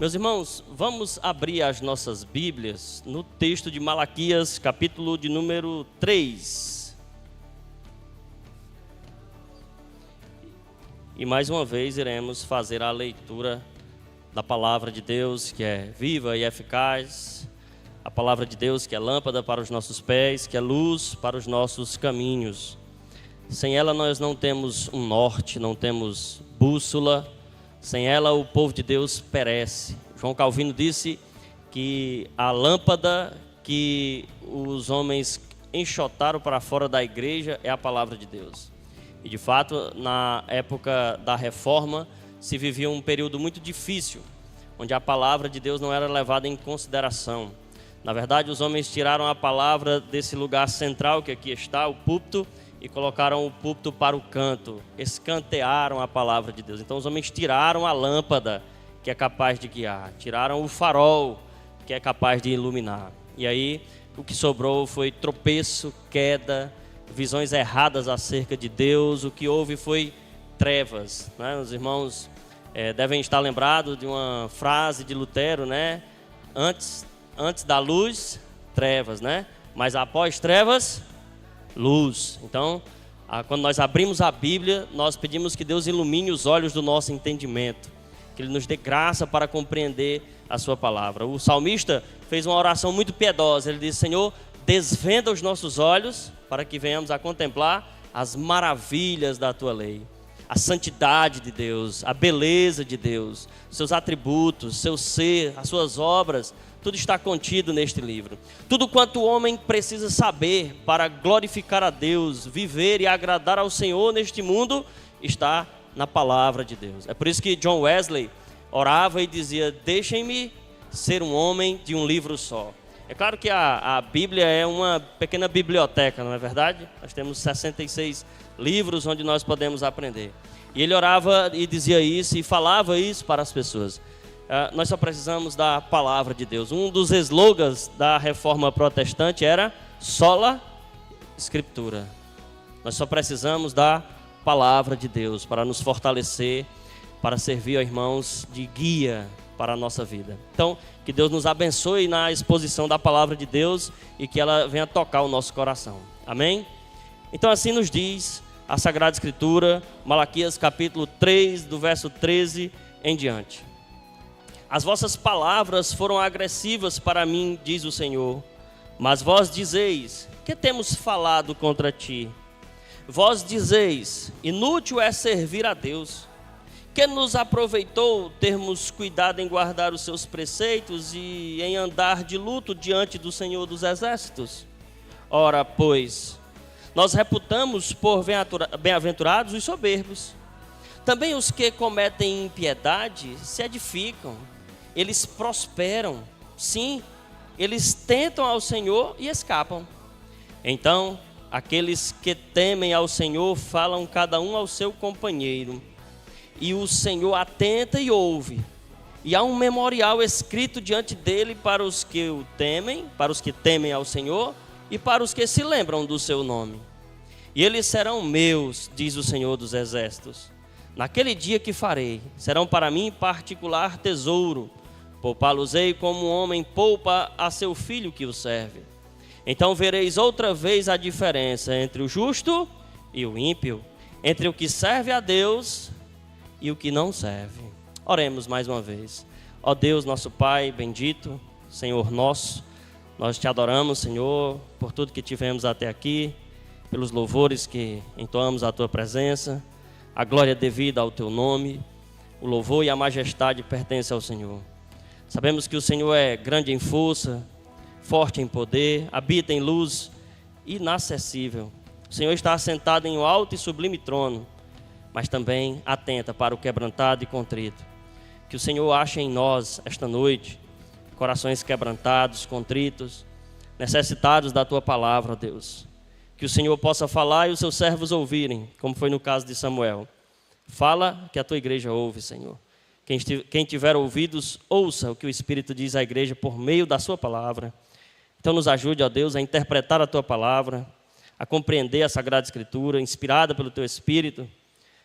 Meus irmãos, vamos abrir as nossas Bíblias no texto de Malaquias, capítulo de número 3. E mais uma vez iremos fazer a leitura da palavra de Deus, que é viva e eficaz. A palavra de Deus que é lâmpada para os nossos pés, que é luz para os nossos caminhos. Sem ela nós não temos um norte, não temos bússola. Sem ela o povo de Deus perece. João Calvino disse que a lâmpada que os homens enxotaram para fora da igreja é a palavra de Deus. E de fato, na época da Reforma, se vivia um período muito difícil, onde a palavra de Deus não era levada em consideração. Na verdade, os homens tiraram a palavra desse lugar central que aqui está, o púlpito, e colocaram o púlpito para o canto, escantearam a palavra de Deus. Então os homens tiraram a lâmpada, que é capaz de guiar, tiraram o farol, que é capaz de iluminar. E aí o que sobrou foi tropeço, queda, visões erradas acerca de Deus. O que houve foi trevas, né? Os irmãos devem estar lembrados de uma frase de Lutero, né? Antes da luz, trevas, né? Mas após trevas, luz. Então, quando nós abrimos a Bíblia, nós pedimos que Deus ilumine os olhos do nosso entendimento, que Ele nos dê graça para compreender a sua palavra. O salmista fez uma oração muito piedosa. Ele disse: Senhor, desvenda os nossos olhos para que venhamos a contemplar as maravilhas da tua lei, a santidade de Deus, a beleza de Deus, seus atributos, seu ser, as suas obras. Tudo está contido neste livro. Tudo quanto o homem precisa saber para glorificar a Deus, viver e agradar ao Senhor neste mundo, está na palavra de Deus. É por isso que John Wesley orava e dizia: deixem-me ser um homem de um livro só. É claro que a Bíblia é uma pequena biblioteca, não é verdade? Nós temos 66 livros onde nós podemos aprender. E ele orava e dizia isso e falava isso para as pessoas. Nós só precisamos da palavra de Deus. Um dos slogans da Reforma Protestante era sola Escritura. Nós só precisamos da palavra de Deus para nos fortalecer, para servir aos irmãos de guia para a nossa vida. Então, que Deus nos abençoe na exposição da palavra de Deus e que ela venha tocar o nosso coração. Amém? Então, assim nos diz a Sagrada Escritura, Malaquias capítulo 3, do verso 13 em diante. As vossas palavras foram agressivas para mim, diz o Senhor, mas vós dizeis: que temos falado contra ti? Vós dizeis: inútil é servir a Deus. Que nos aproveitou termos cuidado em guardar os seus preceitos e em andar de luto diante do Senhor dos Exércitos? Ora, pois, nós reputamos por bem-aventurados os soberbos. Também os que cometem impiedade se edificam. Eles prosperam, sim, eles tentam ao Senhor e escapam. Então, aqueles que temem ao Senhor falam cada um ao seu companheiro, e o Senhor atenta e ouve. E há um memorial escrito diante dele para os que o temem, para os que temem ao Senhor e para os que se lembram do seu nome. E eles serão meus, diz o Senhor dos Exércitos. Naquele dia que farei, serão para mim particular tesouro. Poupá-los-ei como um homem poupa a seu filho que o serve. Então vereis outra vez a diferença entre o justo e o ímpio, entre o que serve a Deus e o que não serve. Oremos mais uma vez. Ó Deus, nosso Pai bendito, Senhor nosso, nós te adoramos, Senhor, por tudo que tivemos até aqui, pelos louvores que entoamos à tua presença. A glória devida ao teu nome, o louvor e a majestade pertencem ao Senhor. Sabemos que o Senhor é grande em força, forte em poder, habita em luz inacessível. O Senhor está assentado em um alto e sublime trono, mas também atenta para o quebrantado e contrito. Que o Senhor ache em nós esta noite corações quebrantados, contritos, necessitados da tua palavra, Deus. Que o Senhor possa falar e os seus servos ouvirem, como foi no caso de Samuel. Fala que a tua igreja ouve, Senhor. Quem tiver ouvidos, ouça o que o Espírito diz à igreja por meio da sua palavra. Então nos ajude, ó Deus, a interpretar a tua palavra, a compreender a Sagrada Escritura, inspirada pelo teu Espírito.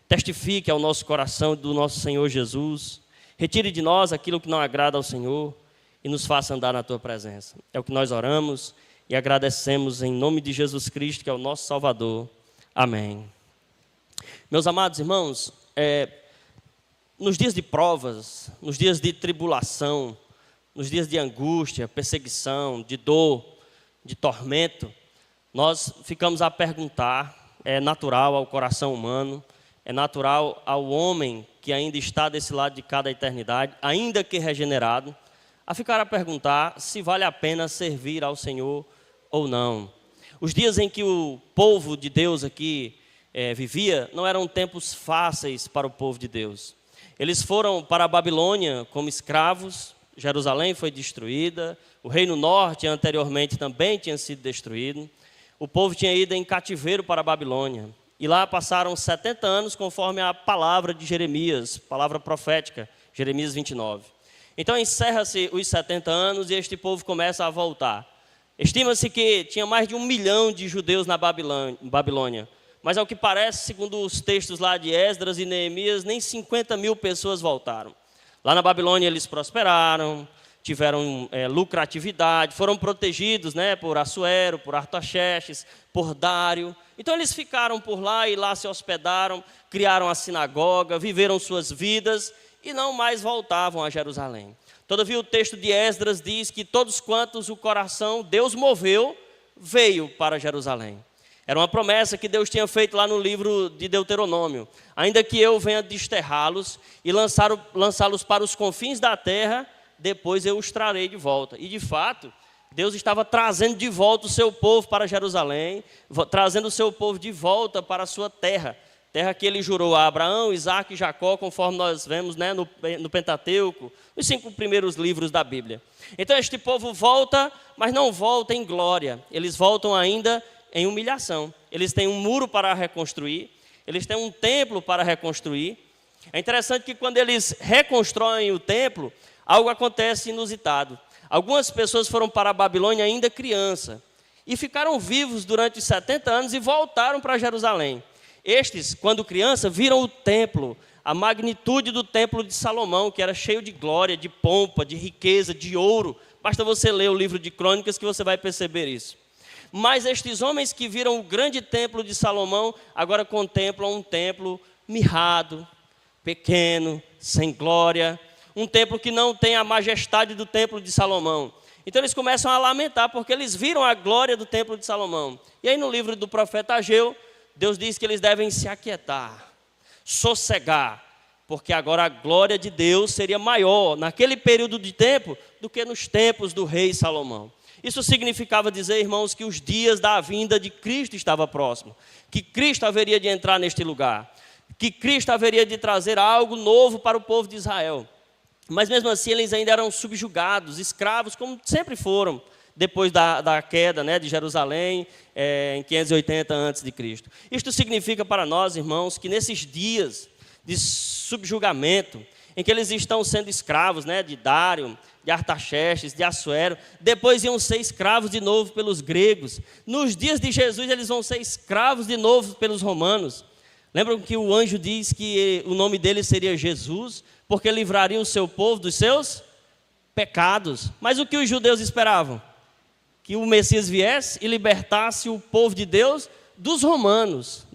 Testifique ao nosso coração do nosso Senhor Jesus Retire de nós aquilo que não agrada ao Senhor e nos faça andar na Tua presença. É o que nós oramos e agradecemos em nome de Jesus Cristo, que é o nosso Salvador. Amém. Meus amados irmãos, nos dias de provas, nos dias de tribulação, nos dias de angústia, perseguição, de dor, de tormento, nós ficamos a perguntar, é natural ao coração humano, é natural ao homem que ainda está desse lado de cada eternidade, ainda que regenerado, a ficar a perguntar se vale a pena servir ao Senhor ou não. Os dias em que o povo de Deus aqui vivia não eram tempos fáceis para o povo de Deus. Eles foram para a Babilônia como escravos, Jerusalém foi destruída, o Reino Norte anteriormente também tinha sido destruído, o povo tinha ido em cativeiro para a Babilônia. E lá passaram 70 anos, conforme a palavra de Jeremias, palavra profética, Jeremias 29. Então encerra-se os 70 anos e este povo começa a voltar. Estima-se que tinha mais de 1 milhão de judeus na Babilônia. Mas ao que parece, segundo os textos lá de Esdras e Neemias, nem 50 mil pessoas voltaram. Lá na Babilônia eles prosperaram, tiveram lucratividade, foram protegidos, por Assuero, por Artaxerxes, por Dário. Então eles ficaram por lá e lá se hospedaram, criaram a sinagoga, viveram suas vidas e não mais voltavam a Jerusalém. Todavia o texto de Esdras diz que todos quantos o coração Deus moveu, veio para Jerusalém. Era uma promessa que Deus tinha feito lá no livro de Deuteronômio. Ainda que eu venha desterrá-los e lançá-los para os confins da terra, depois eu os trarei de volta. E de fato, Deus estava trazendo de volta o seu povo para Jerusalém, trazendo o seu povo de volta para a sua terra. Terra que ele jurou a Abraão, Isaque e Jacó, conforme nós vemos no Pentateuco, os 5 primeiros livros da Bíblia. Então este povo volta, mas não volta em glória. Eles voltam ainda em humilhação. Eles têm um muro para reconstruir, eles têm um templo para reconstruir. É interessante que quando eles reconstroem o templo, algo acontece inusitado. Algumas pessoas foram para a Babilônia ainda criança e ficaram vivos durante os 70 anos e voltaram para Jerusalém. Estes, quando criança, viram o templo, a magnitude do templo de Salomão, que era cheio de glória, de pompa, de riqueza, de ouro. Basta você ler o livro de Crônicas que você vai perceber isso. Mas estes homens que viram o grande templo de Salomão, agora contemplam um templo mirrado, pequeno, sem glória, um templo que não tem a majestade do templo de Salomão. Então eles começam a lamentar, porque eles viram a glória do templo de Salomão. E aí no livro do profeta Ageu, Deus diz que eles devem se aquietar, sossegar, porque agora a glória de Deus seria maior naquele período de tempo do que nos tempos do rei Salomão. Isso significava dizer, irmãos, que os dias da vinda de Cristo estavam próximos, que Cristo haveria de entrar neste lugar, que Cristo haveria de trazer algo novo para o povo de Israel. Mas mesmo assim eles ainda eram subjugados, escravos, como sempre foram, depois da queda de Jerusalém, em 580 a.C. Isto significa para nós, irmãos, que nesses dias de subjugamento, em que eles estão sendo escravos de Dário, de Artaxerxes, de Assuero, depois iam ser escravos de novo pelos gregos. Nos dias de Jesus eles vão ser escravos de novo pelos romanos. Lembram que o anjo diz que o nome dele seria Jesus, porque livraria o seu povo dos seus pecados. Mas o que os judeus esperavam? Que o Messias viesse e libertasse o povo de Deus dos romanos,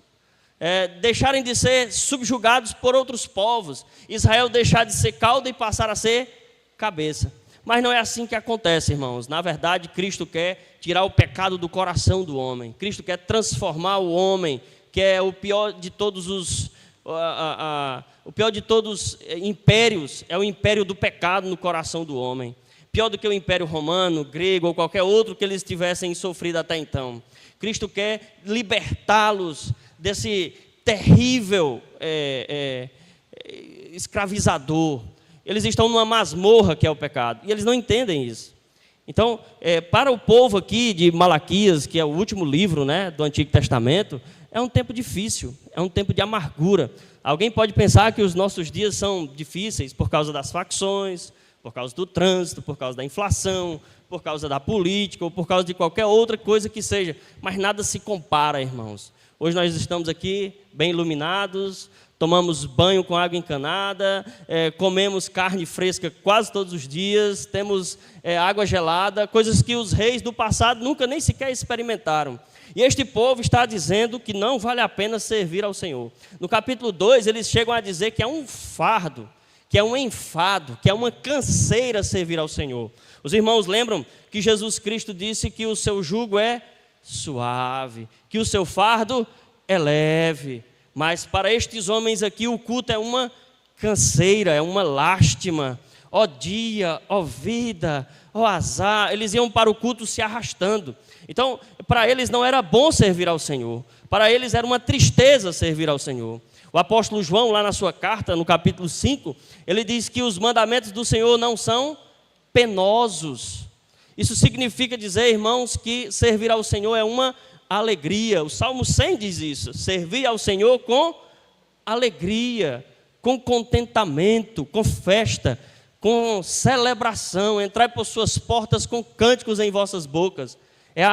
deixarem de ser subjugados por outros povos, Israel deixar de ser cauda e passar a ser cabeça. Mas não é assim que acontece, irmãos. Na verdade, Cristo quer tirar o pecado do coração do homem. Cristo quer transformar o homem, que é o pior de todos os impérios, é o império do pecado no coração do homem. Pior do que o Império Romano, grego ou qualquer outro que eles tivessem sofrido até então. Cristo quer libertá-los desse terrível escravizador. Eles estão numa masmorra que é o pecado, e eles não entendem isso. Então, para o povo aqui de Malaquias, que é o último livro do Antigo Testamento, é um tempo difícil, é um tempo de amargura. Alguém pode pensar que os nossos dias são difíceis por causa das facções, por causa do trânsito, por causa da inflação, por causa da política ou por causa de qualquer outra coisa que seja. Mas nada se compara, irmãos. Hoje nós estamos aqui bem iluminados, tomamos banho com água encanada, comemos carne fresca quase todos os dias, temos água gelada, coisas que os reis do passado nunca nem sequer experimentaram. E este povo está dizendo que não vale a pena servir ao Senhor. No capítulo 2, eles chegam a dizer que é um fardo, que é um enfado, que é uma canseira servir ao Senhor. Os irmãos lembram que Jesus Cristo disse que o seu jugo é suave, que o seu fardo é leve. Mas para estes homens aqui o culto é uma canseira, é uma lástima. Ó dia, ó vida, ó azar. Eles iam para o culto se arrastando. Então, para eles não era bom servir ao Senhor. Para eles era uma tristeza servir ao Senhor. O apóstolo João, lá na sua carta, no capítulo 5, ele diz que os mandamentos do Senhor não são penosos. Isso significa dizer, irmãos, que servir ao Senhor é uma alegria. O Salmo 100 diz isso: servir ao Senhor com alegria, com contentamento, com festa, com celebração. Entrai por suas portas com cânticos em vossas bocas. É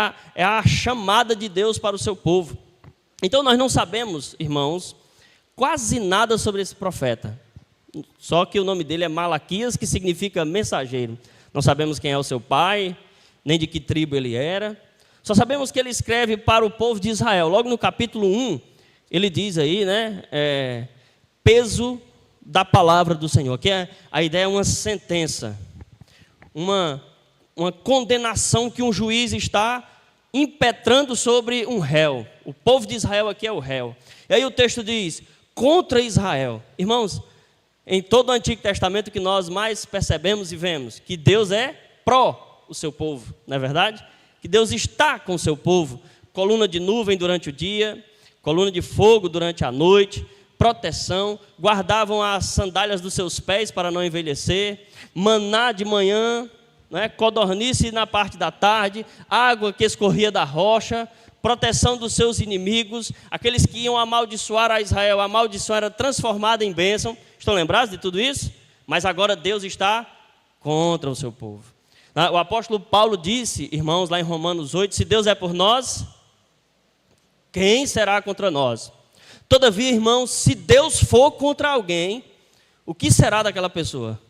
a chamada de Deus para o seu povo. Então nós não sabemos, irmãos, quase nada sobre esse profeta. Só que o nome dele é Malaquias, que significa mensageiro. Não sabemos quem é o seu pai, nem de que tribo ele era. Só sabemos que ele escreve para o povo de Israel. Logo no capítulo 1, ele diz aí, peso da palavra do Senhor. Que a ideia é uma sentença, uma condenação que um juiz está impetrando sobre um réu. O povo de Israel aqui é o réu. E aí o texto diz, contra Israel. Irmãos, em todo o Antigo Testamento que nós mais percebemos e vemos, que Deus é pró o seu povo, não é verdade? Que Deus está com o seu povo. Coluna de nuvem durante o dia, coluna de fogo durante a noite, proteção, guardavam as sandálias dos seus pés para não envelhecer, maná de manhã, codornice na parte da tarde, água que escorria da rocha, proteção dos seus inimigos, aqueles que iam amaldiçoar a Israel, a maldição era transformada em bênção. Estão lembrados de tudo isso? Mas agora Deus está contra o seu povo. O apóstolo Paulo disse, irmãos, lá em Romanos 8, se Deus é por nós, quem será contra nós? Todavia, irmãos, se Deus for contra alguém, o que será daquela pessoa?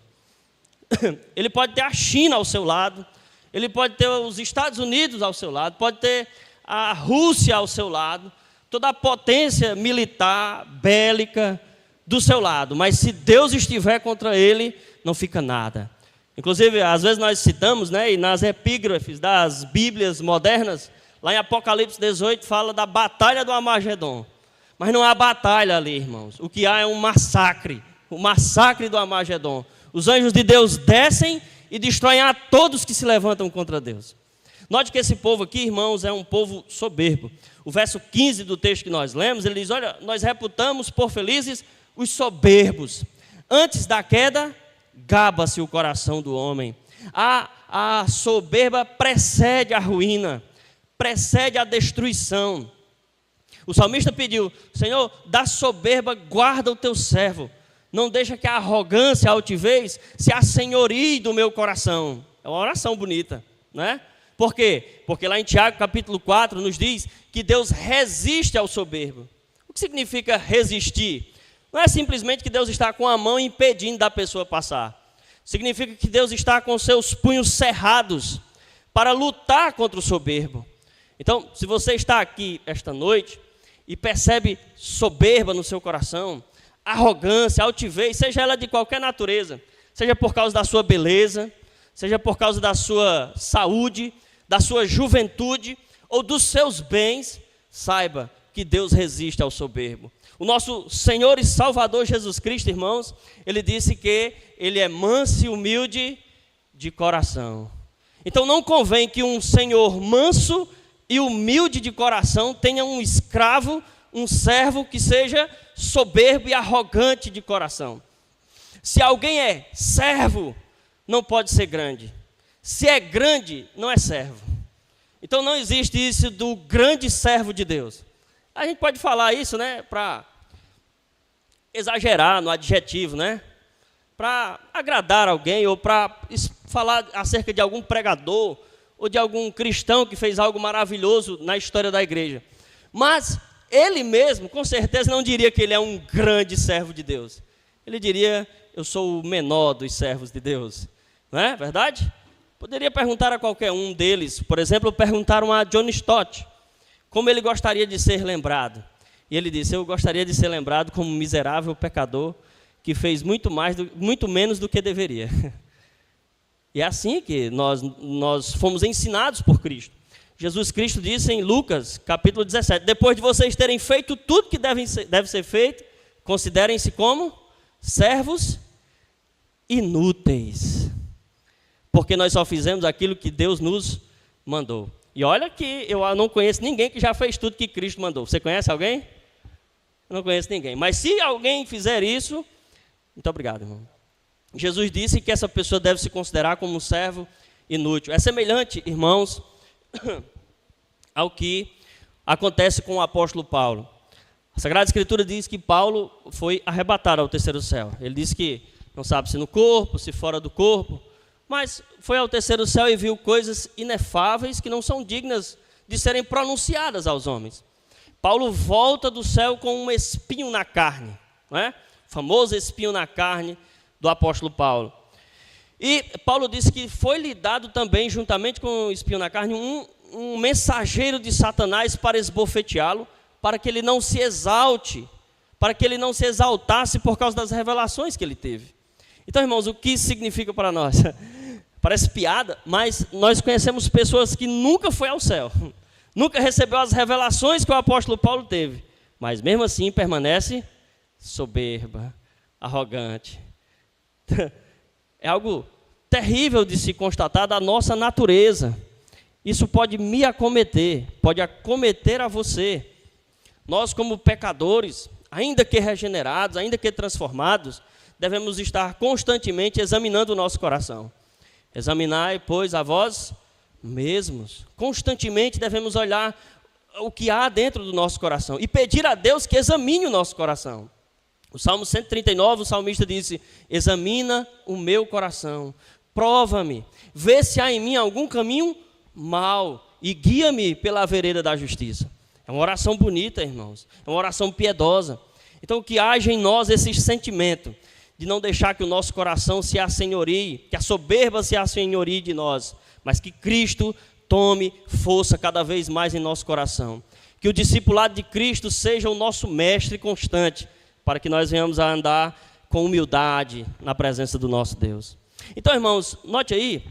Ele pode ter a China ao seu lado, ele pode ter os Estados Unidos ao seu lado, pode ter a Rússia ao seu lado, toda a potência militar, bélica do seu lado, mas se Deus estiver contra ele, não fica nada. Inclusive, às vezes nós citamos, e nas epígrafes das Bíblias modernas, lá em Apocalipse 18, fala da batalha do Armagedon. Mas não há batalha ali, irmãos. O que há é um massacre, o massacre do Armagedon. Os anjos de Deus descem e destroem a todos que se levantam contra Deus. Note que esse povo aqui, irmãos, é um povo soberbo. O verso 15 do texto que nós lemos, ele diz, olha, nós reputamos por felizes os soberbos. Antes da queda, gaba-se o coração do homem. A soberba precede a ruína, precede a destruição. O salmista pediu, Senhor, da soberba guarda o teu servo. Não deixa que a arrogância, a altivez, se assenhorie do meu coração. É uma oração bonita, Por quê? Porque lá em Tiago, capítulo 4, nos diz que Deus resiste ao soberbo. O que significa resistir? Não é simplesmente que Deus está com a mão impedindo da pessoa passar. Significa que Deus está com seus punhos cerrados para lutar contra o soberbo. Então, se você está aqui esta noite e percebe soberba no seu coração, arrogância, altivez, seja ela de qualquer natureza, seja por causa da sua beleza, seja por causa da sua saúde, da sua juventude ou dos seus bens, saiba que Deus resiste ao soberbo. O nosso Senhor e Salvador Jesus Cristo, irmãos, ele disse que ele é manso e humilde de coração. Então não convém que um senhor manso e humilde de coração tenha um escravo, um servo que seja soberbo e arrogante de coração. Se alguém é servo, não pode ser grande. Se é grande, não é servo. Então não existe isso do grande servo de Deus. A gente pode falar isso, para exagerar no adjetivo, para agradar alguém ou para falar acerca de algum pregador ou de algum cristão que fez algo maravilhoso na história da igreja. Mas ele mesmo, com certeza, não diria que ele é um grande servo de Deus. Ele diria, eu sou o menor dos servos de Deus. Não é verdade? Poderia perguntar a qualquer um deles. Por exemplo, perguntaram a John Stott como ele gostaria de ser lembrado. E ele disse, eu gostaria de ser lembrado como um miserável pecador que fez muito menos do que deveria. E é assim que nós fomos ensinados por Cristo. Jesus Cristo disse em Lucas, capítulo 17, depois de vocês terem feito tudo que deve ser feito, considerem-se como servos inúteis, porque nós só fizemos aquilo que Deus nos mandou. E olha que eu não conheço ninguém que já fez tudo que Cristo mandou. Você conhece alguém? Eu não conheço ninguém. Mas se alguém fizer isso, muito obrigado, irmão. Jesus disse que essa pessoa deve se considerar como um servo inútil. É semelhante, irmãos, ao que acontece com o apóstolo Paulo. A Sagrada Escritura diz que Paulo foi arrebatado ao terceiro céu. Ele disse que não sabe se no corpo, se fora do corpo, mas foi ao terceiro céu e viu coisas inefáveis que não são dignas de serem pronunciadas aos homens. Paulo volta do céu com um espinho na carne, não é? O famoso espinho na carne do apóstolo Paulo. E Paulo disse que foi-lhe dado também, juntamente com o espinho na carne, um mensageiro de Satanás para esbofeteá-lo, para que ele não se exalte, para que ele não se exaltasse por causa das revelações que ele teve. Então, irmãos, o que isso significa para nós? Parece piada, mas nós conhecemos pessoas que nunca foi ao céu, nunca recebeu as revelações que o apóstolo Paulo teve, mas mesmo assim permanece soberba, arrogante. É algo terrível de se constatar da nossa natureza. Isso pode me acometer, pode acometer a você. Nós, como pecadores, ainda que regenerados, ainda que transformados, devemos estar constantemente examinando o nosso coração. Examinai, pois, a vós mesmos. Constantemente devemos olhar o que há dentro do nosso coração e pedir a Deus que examine o nosso coração. O Salmo 139, o salmista disse, examina o meu coração, prova-me, vê se há em mim algum caminho mau e guia-me pela vereda da justiça. É uma oração bonita, irmãos, é uma oração piedosa. Então, que haja em nós esse sentimento de não deixar que o nosso coração se assenhorie, que a soberba se assenhorie de nós, mas que Cristo tome força cada vez mais em nosso coração. Que o discipulado de Cristo seja o nosso mestre constante, para que nós venhamos a andar com humildade na presença do nosso Deus. Então, irmãos, note aí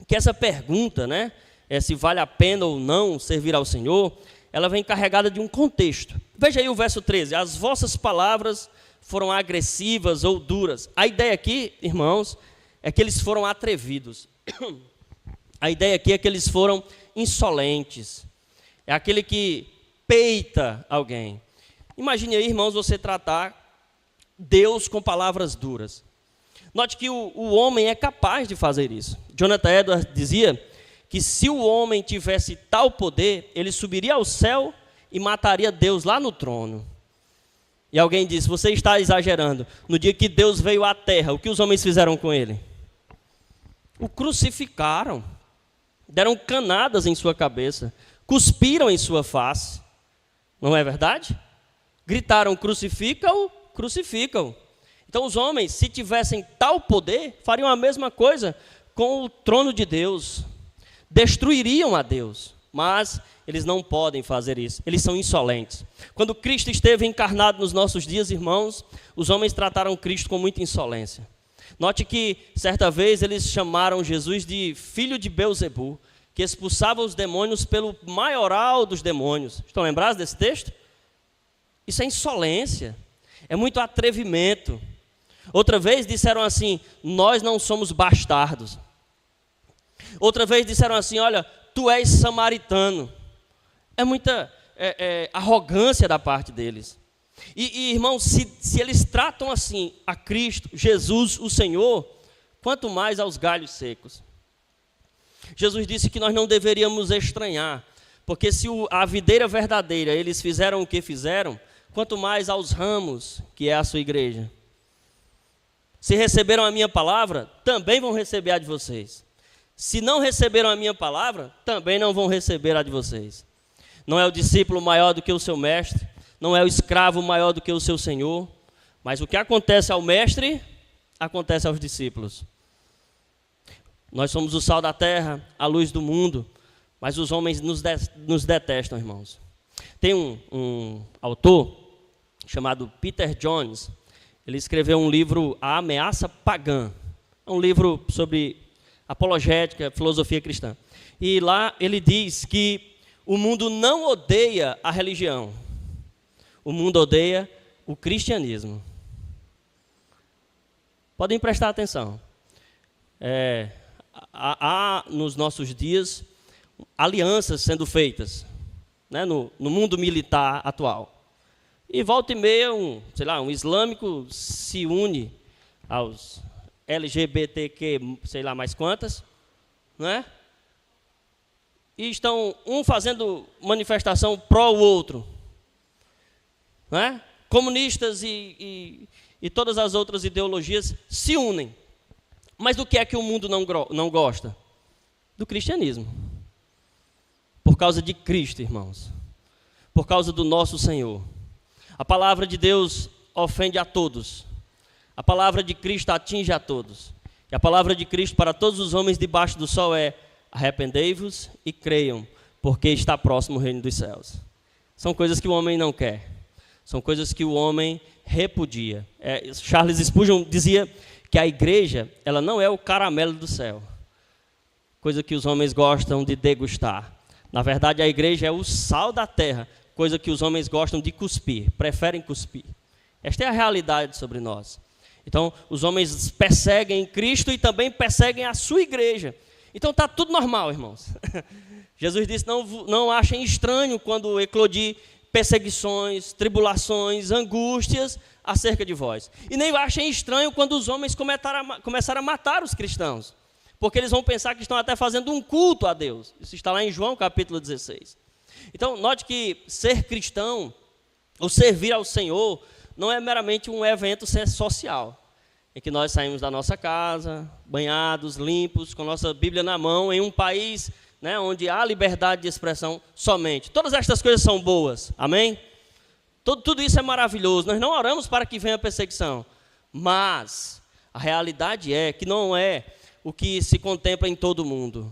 que essa pergunta, né, se vale a pena ou não servir ao Senhor, ela vem carregada de um contexto. Veja aí o verso 13, as vossas palavras foram agressivas ou duras. A ideia aqui, irmãos, é que eles foram atrevidos. A ideia aqui é que eles foram insolentes. É aquele que peita alguém. Imagine aí, irmãos, você tratar Deus com palavras duras. Note que o homem é capaz de fazer isso. Jonathan Edwards dizia que se o homem tivesse tal poder, ele subiria ao céu e mataria Deus lá no trono. E alguém disse, você está exagerando. No dia que Deus veio à terra, o que os homens fizeram com ele? O crucificaram, deram canadas em sua cabeça, cuspiram em sua face. Não é verdade? Gritaram, crucifica-o, crucifica-o. Então os homens, se tivessem tal poder, fariam a mesma coisa com o trono de Deus. Destruiriam a Deus, mas eles não podem fazer isso, eles são insolentes. Quando Cristo esteve encarnado nos nossos dias, irmãos, os homens trataram Cristo com muita insolência. Note que, certa vez, eles chamaram Jesus de filho de Belzebu, que expulsava os demônios pelo maioral dos demônios. Estão lembrados desse texto? Isso é insolência, é muito atrevimento. Outra vez disseram assim, nós não somos bastardos. Outra vez disseram assim, olha, tu és samaritano. É muita arrogância da parte deles. E irmãos, se eles tratam assim a Cristo, Jesus, o Senhor, quanto mais aos galhos secos. Jesus disse que nós não deveríamos estranhar, porque se a videira verdadeira eles fizeram o que fizeram, quanto mais aos ramos, que é a sua igreja. Se receberam a minha palavra, também vão receber a de vocês. Se não receberam a minha palavra, também não vão receber a de vocês. Não é o discípulo maior do que o seu mestre, não é o escravo maior do que o seu senhor, mas o que acontece ao mestre, acontece aos discípulos. Nós somos o sal da terra, a luz do mundo, mas os homens nos detestam, irmãos. Tem um autor chamado Peter Jones, ele escreveu um livro, A Ameaça Pagã. É um livro sobre apologética, filosofia cristã. E lá ele diz que o mundo não odeia a religião, o mundo odeia o cristianismo. Podem prestar atenção. Há nos nossos dias alianças sendo feitas, né, no mundo militar atual. E volta e meia, um islâmico se une aos LGBTQ, sei lá mais quantas, né? E estão fazendo manifestação pró o outro, né? Comunistas e todas as outras ideologias se unem. Mas do que é que o mundo não gosta? Do cristianismo. Por causa de Cristo, irmãos. Por causa do nosso Senhor. A palavra de Deus ofende a todos. A palavra de Cristo atinge a todos. E a palavra de Cristo para todos os homens debaixo do sol é: arrependei-vos e creiam, porque está próximo o reino dos céus. São coisas que o homem não quer. São coisas que o homem repudia. Charles Spurgeon dizia que a igreja, ela não é o caramelo do céu. Coisa que os homens gostam de degustar. Na verdade, a igreja é o sal da terra. Coisa que os homens gostam de cuspir, preferem cuspir. Esta é a realidade sobre nós. Então, os homens perseguem Cristo e também perseguem a sua igreja. Então, está tudo normal, irmãos. Jesus disse, não achem estranho quando eclodir perseguições, tribulações, angústias acerca de vós. E nem achem estranho quando os homens começaram a matar os cristãos. Porque eles vão pensar que estão até fazendo um culto a Deus. Isso está lá em João capítulo 16. Então, note que ser cristão, ou servir ao Senhor, não é meramente um evento social, em que nós saímos da nossa casa, banhados, limpos, com nossa Bíblia na mão, em um país, né, onde há liberdade de expressão somente. Todas estas coisas são boas, amém? Tudo isso é maravilhoso. Nós não oramos para que venha a perseguição, mas a realidade é que não é o que se contempla em todo o mundo.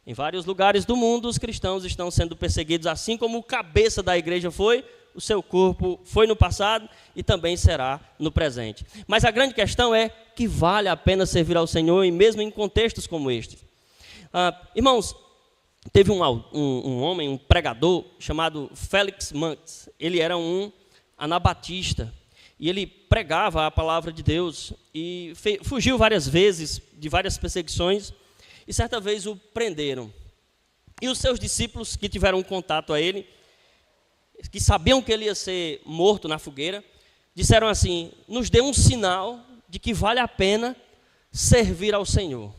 Em vários lugares do mundo, os cristãos estão sendo perseguidos, assim como o cabeça da igreja foi, o seu corpo foi no passado e também será no presente. Mas a grande questão é que vale a pena servir ao Senhor, e mesmo em contextos como este. Irmãos, teve um homem, um pregador, chamado Felix Manz. Ele era um anabatista e ele pregava a palavra de Deus e fugiu várias vezes de várias perseguições. E certa vez o prenderam. E os seus discípulos que tiveram contato a ele, que sabiam que ele ia ser morto na fogueira, disseram assim: nos dê um sinal de que vale a pena servir ao Senhor.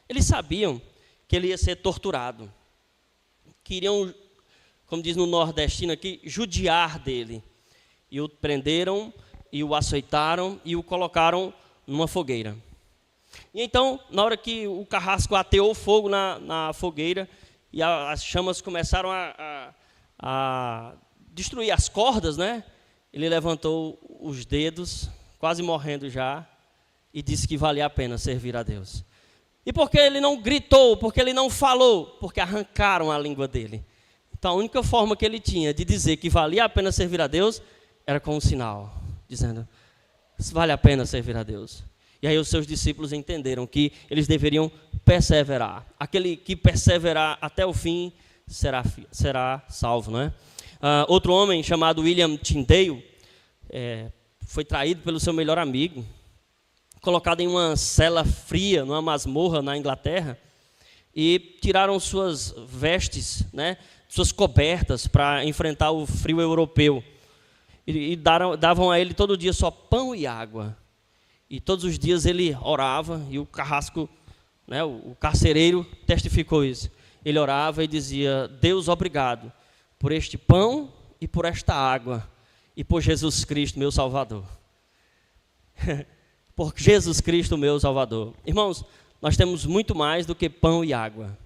Eles sabiam que ele ia ser torturado. Queriam, como diz no nordestino aqui, judiar dele. E o prenderam, e o açoitaram, e o colocaram numa fogueira. E então, na hora que o carrasco ateou fogo na fogueira, e as chamas começaram a destruir as cordas, né? Ele levantou os dedos, quase morrendo já, e disse que valia a pena servir a Deus. E por que ele não gritou? Por que ele não falou? Porque arrancaram a língua dele. Então, a única forma que ele tinha de dizer que valia a pena servir a Deus era com um sinal, dizendo: vale a pena servir a Deus. E aí os seus discípulos entenderam que eles deveriam perseverar. Aquele que perseverar até o fim será salvo, não é? Outro homem chamado William Tyndale foi traído pelo seu melhor amigo, colocado em uma cela fria, numa masmorra na Inglaterra, e tiraram suas vestes, né, suas cobertas para enfrentar o frio europeu. E davam a ele todo dia só pão e água. E todos os dias ele orava, e o carrasco, né, o carcereiro testificou isso. Ele orava e dizia: Deus, obrigado por este pão e por esta água, e por Jesus Cristo, meu Salvador. Por Jesus Cristo, meu Salvador. Irmãos, nós temos muito mais do que pão e água.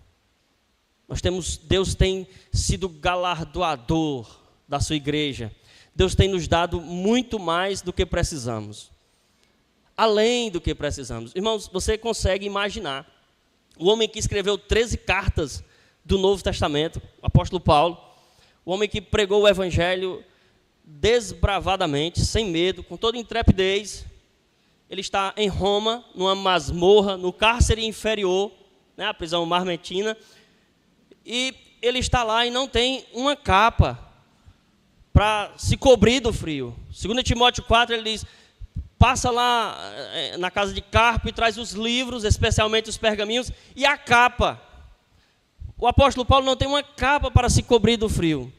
Deus tem sido galardoador da sua igreja. Deus tem nos dado muito mais do que precisamos. Além do que precisamos. Irmãos, você consegue imaginar o homem que escreveu 13 cartas do Novo Testamento, o apóstolo Paulo, o homem que pregou o evangelho desbravadamente, sem medo, com toda intrepidez. Ele está em Roma, numa masmorra, no cárcere inferior, né, a prisão marmentina, e ele está lá e não tem uma capa para se cobrir do frio. 2 Timóteo 4, ele diz, passa lá na casa de Carpo e traz os livros, especialmente os pergaminhos, e a capa. O apóstolo Paulo não tem uma capa para se cobrir do frio.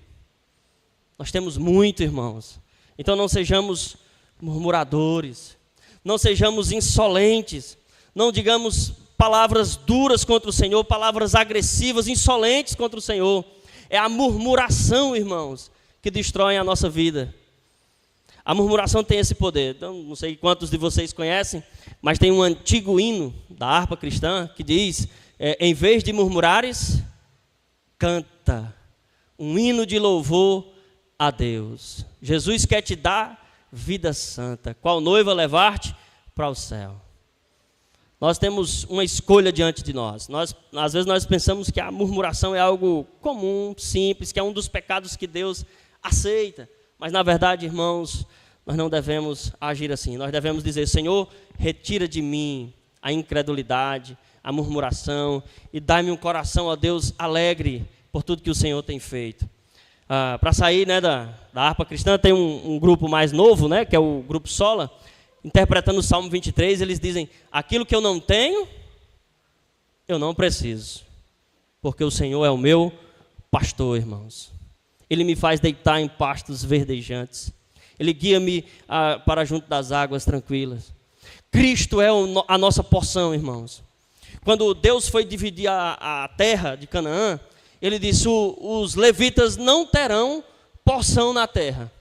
Nós temos muito, irmãos. Então não sejamos murmuradores, não sejamos insolentes, não digamos palavras duras contra o Senhor, palavras agressivas, insolentes contra o Senhor. É a murmuração, irmãos, que destrói a nossa vida. A murmuração tem esse poder. Então, não sei quantos de vocês conhecem, mas tem um antigo hino da harpa cristã que diz, em vez de murmurares, canta um hino de louvor a Deus. Jesus quer te dar vida santa, qual noiva levar-te para o céu. Nós temos uma escolha diante de nós. Às vezes nós pensamos que a murmuração é algo comum, simples, que é um dos pecados que Deus aceita. Mas na verdade, irmãos, nós não devemos agir assim. Nós devemos dizer, Senhor, retira de mim a incredulidade, a murmuração, e dá-me um coração, ó Deus, alegre por tudo que o Senhor tem feito. Para sair, né, da harpa cristã, tem um grupo mais novo, né, que é o grupo Sola, interpretando o Salmo 23, eles dizem, aquilo que eu não tenho, eu não preciso, porque o Senhor é o meu pastor, irmãos. Ele me faz deitar em pastos verdejantes, Ele guia-me para junto das águas tranquilas. Cristo é a nossa porção, irmãos. Quando Deus foi dividir a terra de Canaã, Ele disse, os levitas não terão porção na terra.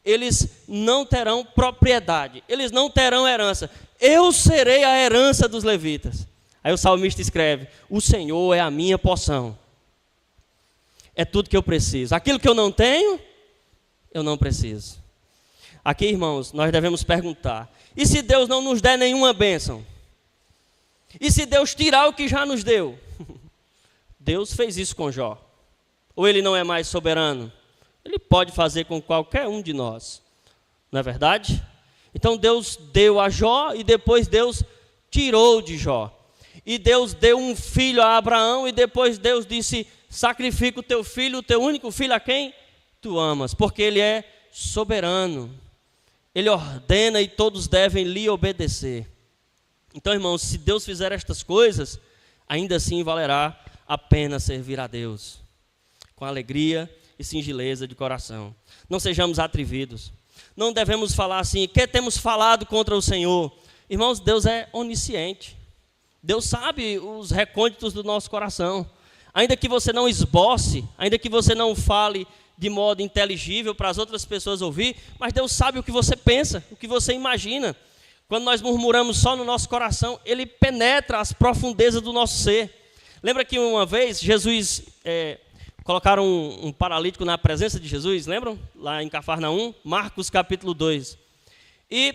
Eles não terão propriedade, eles não terão herança. Eu serei a herança dos levitas. Aí o salmista escreve, o Senhor é a minha porção. É tudo que eu preciso. Aquilo que eu não tenho, eu não preciso. Aqui, irmãos, nós devemos perguntar, e se Deus não nos der nenhuma bênção? E se Deus tirar o que já nos deu? Deus fez isso com Jó. Ou Ele não é mais soberano? Ele pode fazer com qualquer um de nós. Não é verdade? Então Deus deu a Jó e depois Deus tirou de Jó. E Deus deu um filho a Abraão e depois Deus disse, sacrifica o teu filho, o teu único filho a quem tu amas. Porque Ele é soberano. Ele ordena e todos devem lhe obedecer. Então, irmãos, se Deus fizer estas coisas, ainda assim valerá a pena servir a Deus. Com alegria e singeleza de coração. Não sejamos atrevidos. Não devemos falar assim, que temos falado contra o Senhor? Irmãos, Deus é onisciente. Deus sabe os recônditos do nosso coração. Ainda que você não esboce, ainda que você não fale de modo inteligível para as outras pessoas ouvir, mas Deus sabe o que você pensa, o que você imagina. Quando nós murmuramos só no nosso coração, Ele penetra as profundezas do nosso ser. Lembra que uma vez Jesus... colocaram um paralítico na presença de Jesus, lembram? Lá em Cafarnaum, Marcos capítulo 2. E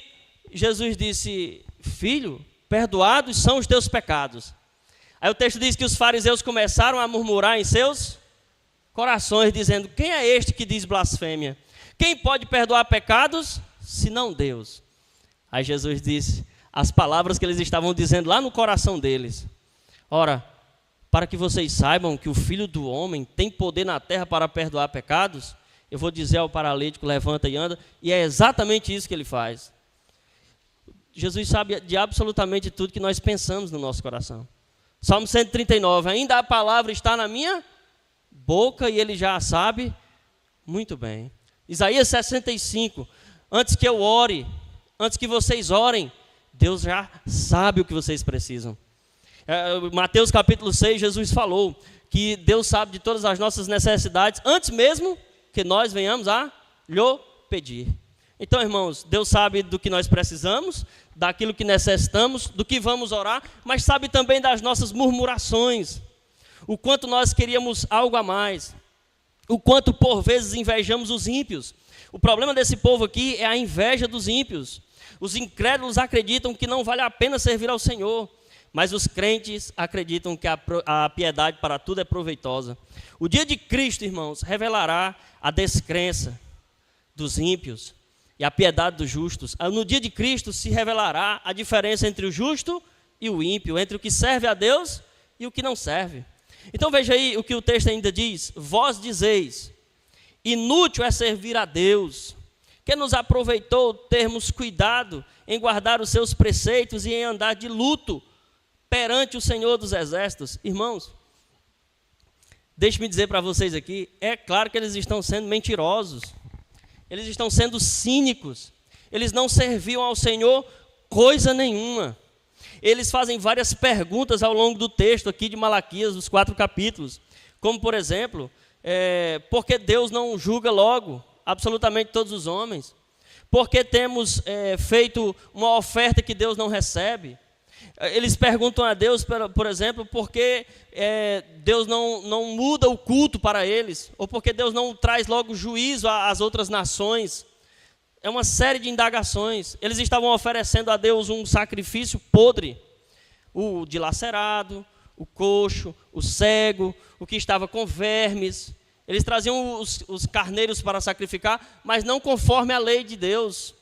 Jesus disse, filho, perdoados são os teus pecados. Aí o texto diz que os fariseus começaram a murmurar em seus corações, dizendo, quem é este que diz blasfêmia? Quem pode perdoar pecados, senão Deus? Aí Jesus disse as palavras que eles estavam dizendo lá no coração deles. Ora, para que vocês saibam que o Filho do Homem tem poder na terra para perdoar pecados, eu vou dizer ao paralítico, levanta e anda, e é exatamente isso que ele faz. Jesus sabe de absolutamente tudo que nós pensamos no nosso coração. Salmo 139, ainda a palavra está na minha boca e Ele já a sabe muito bem. Isaías 65, antes que eu ore, antes que vocês orem, Deus já sabe o que vocês precisam. Mateus capítulo 6, Jesus falou que Deus sabe de todas as nossas necessidades, antes mesmo que nós venhamos a lhe pedir. Então, irmãos, Deus sabe do que nós precisamos, daquilo que necessitamos, do que vamos orar, mas sabe também das nossas murmurações. o quanto nós queríamos algo a mais, o quanto por vezes invejamos os ímpios. O problema desse povo aqui é a inveja dos ímpios. Os incrédulos acreditam que não vale a pena servir ao Senhor, mas os crentes acreditam que a piedade para tudo é proveitosa. O dia de Cristo, irmãos, revelará a descrença dos ímpios e a piedade dos justos. No dia de Cristo se revelará a diferença entre o justo e o ímpio, entre o que serve a Deus e o que não serve. Então veja aí o que o texto ainda diz: vós dizeis, inútil é servir a Deus, que nos aproveitou termos cuidado em guardar os seus preceitos e em andar de luto perante o Senhor dos Exércitos. Irmãos, deixe-me dizer para vocês aqui, é claro que eles estão sendo mentirosos, eles estão sendo cínicos, eles não serviam ao Senhor coisa nenhuma. Eles fazem várias perguntas ao longo do texto aqui de Malaquias, dos 4 capítulos, como por exemplo, por que Deus não julga logo absolutamente todos os homens? Por que temos feito uma oferta que Deus não recebe? Eles perguntam a Deus, por exemplo, por que Deus não muda o culto para eles, ou por que Deus não traz logo juízo às outras nações. É uma série de indagações. Eles estavam oferecendo a Deus um sacrifício podre, o dilacerado, o coxo, o cego, o que estava com vermes. Eles traziam os carneiros para sacrificar, mas não conforme a lei de Deus.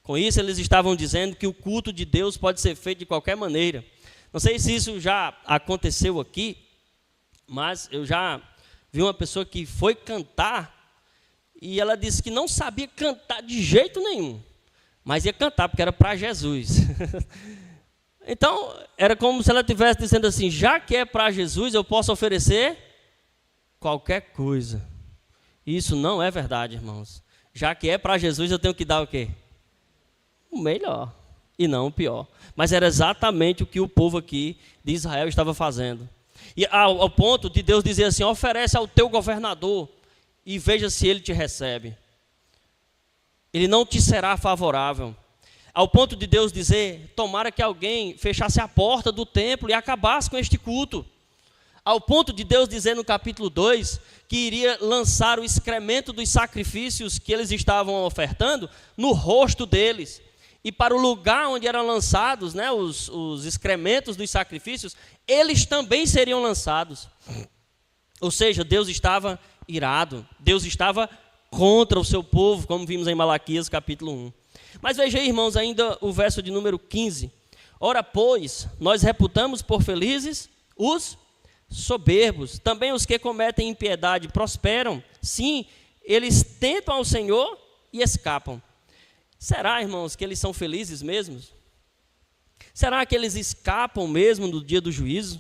Com isso, eles estavam dizendo que o culto de Deus pode ser feito de qualquer maneira. Não sei se isso já aconteceu aqui, mas eu já vi uma pessoa que foi cantar e ela disse que não sabia cantar de jeito nenhum, mas ia cantar porque era para Jesus. Então, era como se ela estivesse dizendo assim: já que é para Jesus, eu posso oferecer qualquer coisa. Isso não é verdade, irmãos. Já que é para Jesus, eu tenho que dar o quê? O melhor e não o pior. Mas era exatamente o que o povo aqui de Israel estava fazendo. E ao ponto de Deus dizer assim: oferece ao teu governador e veja se ele te recebe. Ele não te será favorável. Ao ponto de Deus dizer: tomara que alguém fechasse a porta do templo e acabasse com este culto. Ao ponto de Deus dizer no capítulo 2 que iria lançar o excremento dos sacrifícios que eles estavam ofertando no rosto deles. E para o lugar onde eram lançados, né, os excrementos dos sacrifícios, eles também seriam lançados. Ou seja, Deus estava irado, Deus estava contra o seu povo, como vimos em Malaquias capítulo 1. Mas veja aí, irmãos, ainda o verso de número 15. Ora, pois, nós reputamos por felizes os soberbos, também os que cometem impiedade prosperam. Sim, eles tentam ao Senhor e escapam. Será, irmãos, que eles são felizes mesmo? Será que eles escapam mesmo do dia do juízo?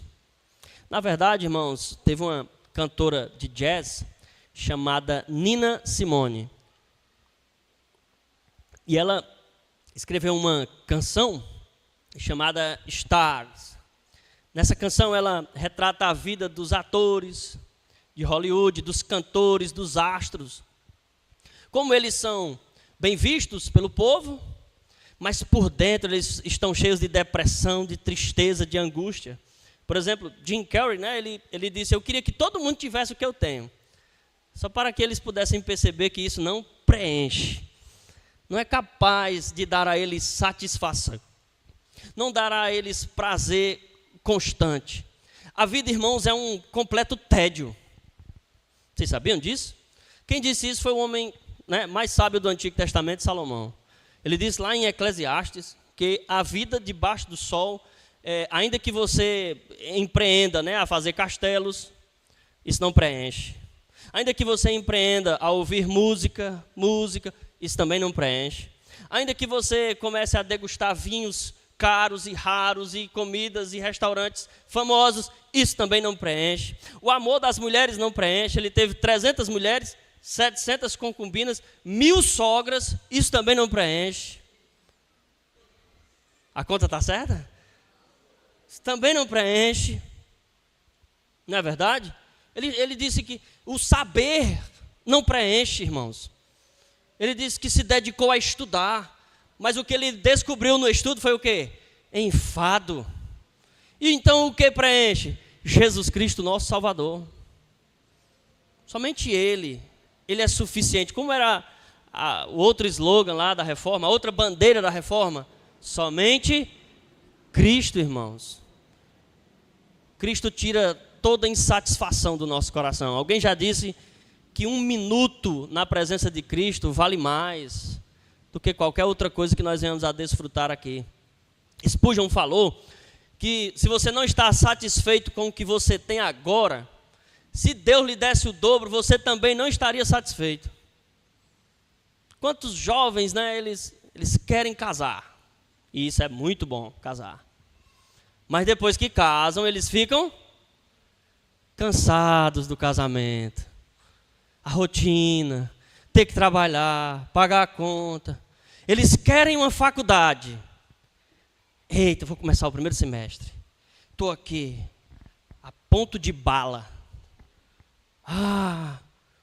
Na verdade, irmãos, teve uma cantora de jazz chamada Nina Simone. E ela escreveu uma canção chamada Stars. Nessa canção ela retrata a vida dos atores de Hollywood, dos cantores, dos astros. Como eles são bem vistos pelo povo, mas por dentro eles estão cheios de depressão, de tristeza, de angústia. Por exemplo, Jim Carrey, né, ele disse: eu queria que todo mundo tivesse o que eu tenho, só para que eles pudessem perceber que isso não preenche, não é capaz de dar a eles satisfação, não dará a eles prazer constante. A vida, irmãos, é um completo tédio. Vocês sabiam disso? Quem disse isso foi o homem, né, mais sábio do Antigo Testamento, Salomão. Ele diz lá em Eclesiastes que a vida debaixo do sol, ainda que você empreenda, né, a fazer castelos, isso não preenche. Ainda que você empreenda a ouvir música, isso também não preenche. Ainda que você comece a degustar vinhos caros e raros e comidas e restaurantes famosos, isso também não preenche. O amor das mulheres não preenche. Ele teve 300 mulheres, 700 concubinas, 1000 sogras, isso também não preenche. A conta está certa? Isso também não preenche. Não é verdade? Ele disse que o saber não preenche, irmãos. Ele disse que se dedicou a estudar, mas o que ele descobriu no estudo foi o quê? Enfado. E então o que preenche? Jesus Cristo, nosso Salvador. Somente Ele é suficiente. Como era o outro slogan lá da Reforma, a outra bandeira da Reforma? Somente Cristo, irmãos. Cristo tira toda a insatisfação do nosso coração. Alguém já disse que 1 minuto na presença de Cristo vale mais do que qualquer outra coisa que nós venhamos a desfrutar aqui. Spurgeon falou que se você não está satisfeito com o que você tem agora, se Deus lhe desse o dobro, você também não estaria satisfeito. Quantos jovens, né, eles querem casar, e isso é muito bom, casar. Mas depois que casam, eles ficam cansados do casamento. A rotina, ter que trabalhar, pagar a conta. Eles querem uma faculdade. Eita, vou começar o primeiro semestre. Estou aqui, a ponto de bala.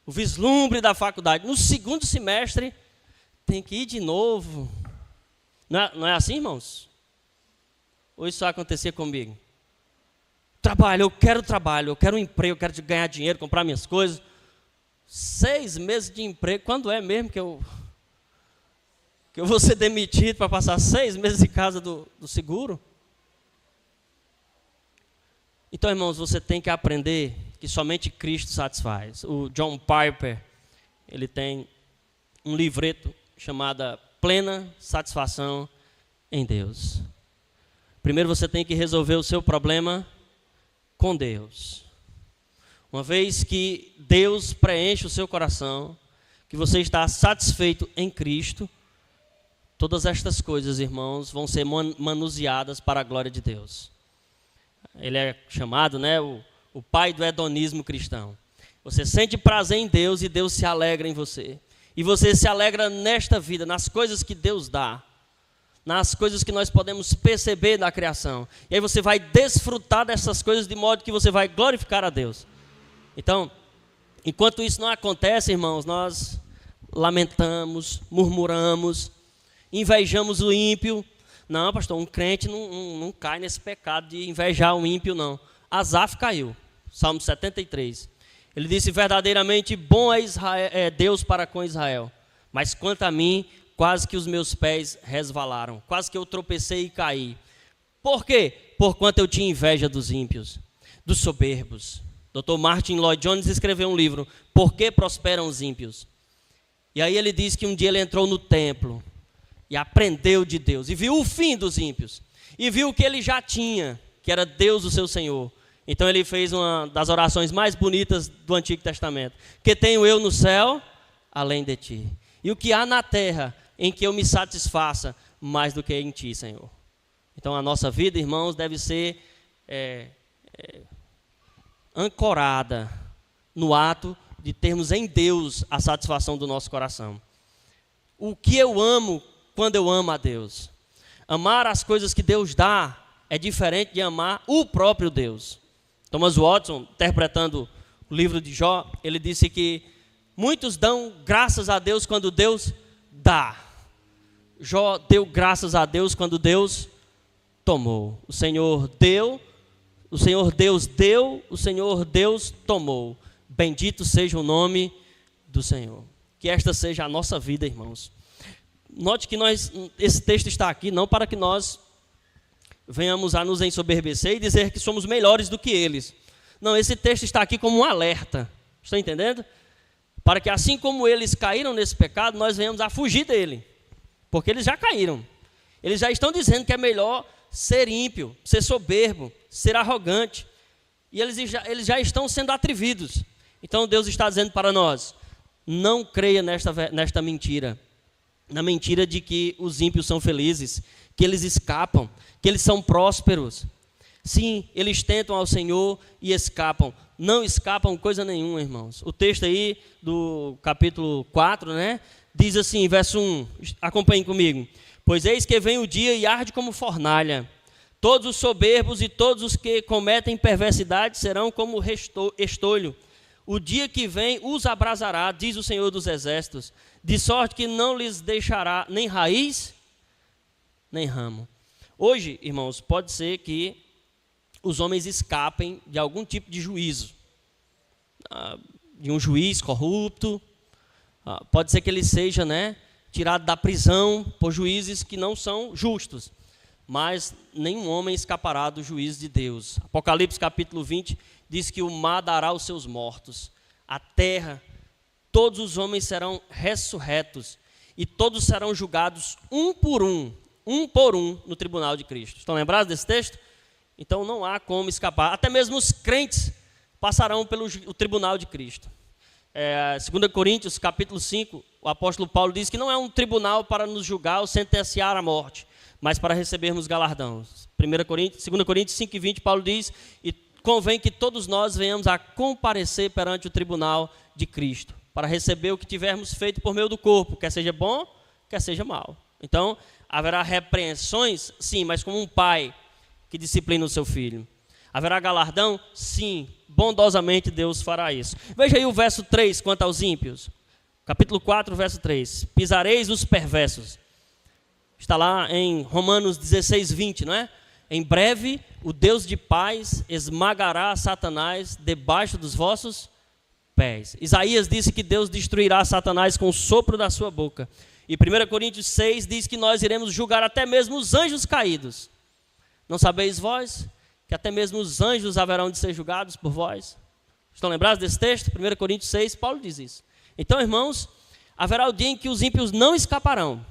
O vislumbre da faculdade. No segundo semestre, tem que ir de novo. Não é assim, irmãos? Ou isso vai acontecer comigo? Trabalho, eu quero um emprego, eu quero ganhar dinheiro, comprar minhas coisas. 6 meses de emprego, quando é mesmo que eu vou ser demitido para passar 6 meses em casa do seguro? Então, irmãos, você tem que aprender que somente Cristo satisfaz. O John Piper, ele tem um livreto chamado Plena Satisfação em Deus. Primeiro você tem que resolver o seu problema com Deus. Uma vez que Deus preenche o seu coração, que você está satisfeito em Cristo, todas estas coisas, irmãos, vão ser manuseadas para a glória de Deus. Ele é chamado, né, o pai do hedonismo cristão. Você sente prazer em Deus e Deus se alegra em você. E você se alegra nesta vida, nas coisas que Deus dá, nas coisas que nós podemos perceber da criação. E aí você vai desfrutar dessas coisas de modo que você vai glorificar a Deus. Então, enquanto isso não acontece, irmãos, nós lamentamos, murmuramos, invejamos o ímpio. Não, pastor, um crente não cai nesse pecado de invejar o ímpio, não. Asaf caiu, Salmo 73. Ele disse, verdadeiramente bom é Deus para com Israel. Mas quanto a mim, quase que os meus pés resvalaram, quase que eu tropecei e caí. Por quê? Porquanto eu tinha inveja dos ímpios, dos soberbos. Dr. Martin Lloyd Jones escreveu um livro, Por que prosperam os ímpios? E aí ele diz que um dia ele entrou no templo e aprendeu de Deus, e viu o fim dos ímpios, e viu o que ele já tinha, que era Deus o seu Senhor. Então ele fez uma das orações mais bonitas do Antigo Testamento. Que tenho eu no céu, além de ti. E o que há na terra, em que eu me satisfaça, mais do que em ti, Senhor. Então a nossa vida, irmãos, deve ser ancorada no ato de termos em Deus a satisfação do nosso coração. O que eu amo quando eu amo a Deus? Amar as coisas que Deus dá é diferente de amar o próprio Deus. Thomas Watson, interpretando o livro de Jó, ele disse que muitos dão graças a Deus quando Deus dá. Jó deu graças a Deus quando Deus tomou. O Senhor deu, o Senhor Deus deu, o Senhor Deus tomou. Bendito seja o nome do Senhor. Que esta seja a nossa vida, irmãos. Note que esse texto está aqui não para que nós venhamos a nos ensoberbecer e dizer que somos melhores do que eles. Não, esse texto está aqui como um alerta. Está entendendo? Para que assim como eles caíram nesse pecado, nós venhamos a fugir dele. Porque eles já caíram. Eles já estão dizendo que é melhor ser ímpio, ser soberbo, ser arrogante. E eles já estão sendo atrevidos. Então Deus está dizendo para nós, não creia nesta mentira. Na mentira de que os ímpios são felizes, que eles escapam, que eles são prósperos. Sim, eles tentam ao Senhor e escapam. Não escapam coisa nenhuma, irmãos. O texto aí do capítulo 4, né? Diz assim, verso 1, acompanhem comigo. Pois eis que vem o dia e arde como fornalha. Todos os soberbos e todos os que cometem perversidade serão como estolho. O dia que vem os abrasará, diz o Senhor dos Exércitos, de sorte que não lhes deixará nem raiz, nem ramo. Hoje, irmãos, pode ser que os homens escapem de algum tipo de juízo, de um juiz corrupto. Pode ser que ele seja, tirado da prisão por juízes que não são justos, mas nenhum homem escapará do juízo de Deus. Apocalipse capítulo 20 diz que o mar dará os seus mortos, a terra, todos os homens serão ressurretos e todos serão julgados um por um no tribunal de Cristo. Estão lembrados desse texto? Então não há como escapar. Até mesmo os crentes passarão pelo tribunal de Cristo. 2 Coríntios capítulo 5, o apóstolo Paulo diz que não é um tribunal para nos julgar ou sentenciar à morte, mas para recebermos galardões. 2 Coríntios 5:20, Paulo diz: e convém que todos nós venhamos a comparecer perante o tribunal de Cristo, para receber o que tivermos feito por meio do corpo, quer seja bom, quer seja mal. Então, haverá repreensões? Sim, mas como um pai que disciplina o seu filho. Haverá galardão? Sim, bondosamente Deus fará isso. Veja aí o verso 3, quanto aos ímpios. Capítulo 4, verso 3. Pisareis os perversos. Está lá em Romanos 16:20, não é? Em breve, o Deus de paz esmagará Satanás debaixo dos vossos pés. Isaías disse que Deus destruirá Satanás com o sopro da sua boca. E 1 Coríntios 6 diz que nós iremos julgar até mesmo os anjos caídos. Não sabeis vós que até mesmo os anjos haverão de ser julgados por vós? Estão lembrados desse texto? 1 Coríntios 6, Paulo diz isso. Então, irmãos, haverá o dia em que os ímpios não escaparão.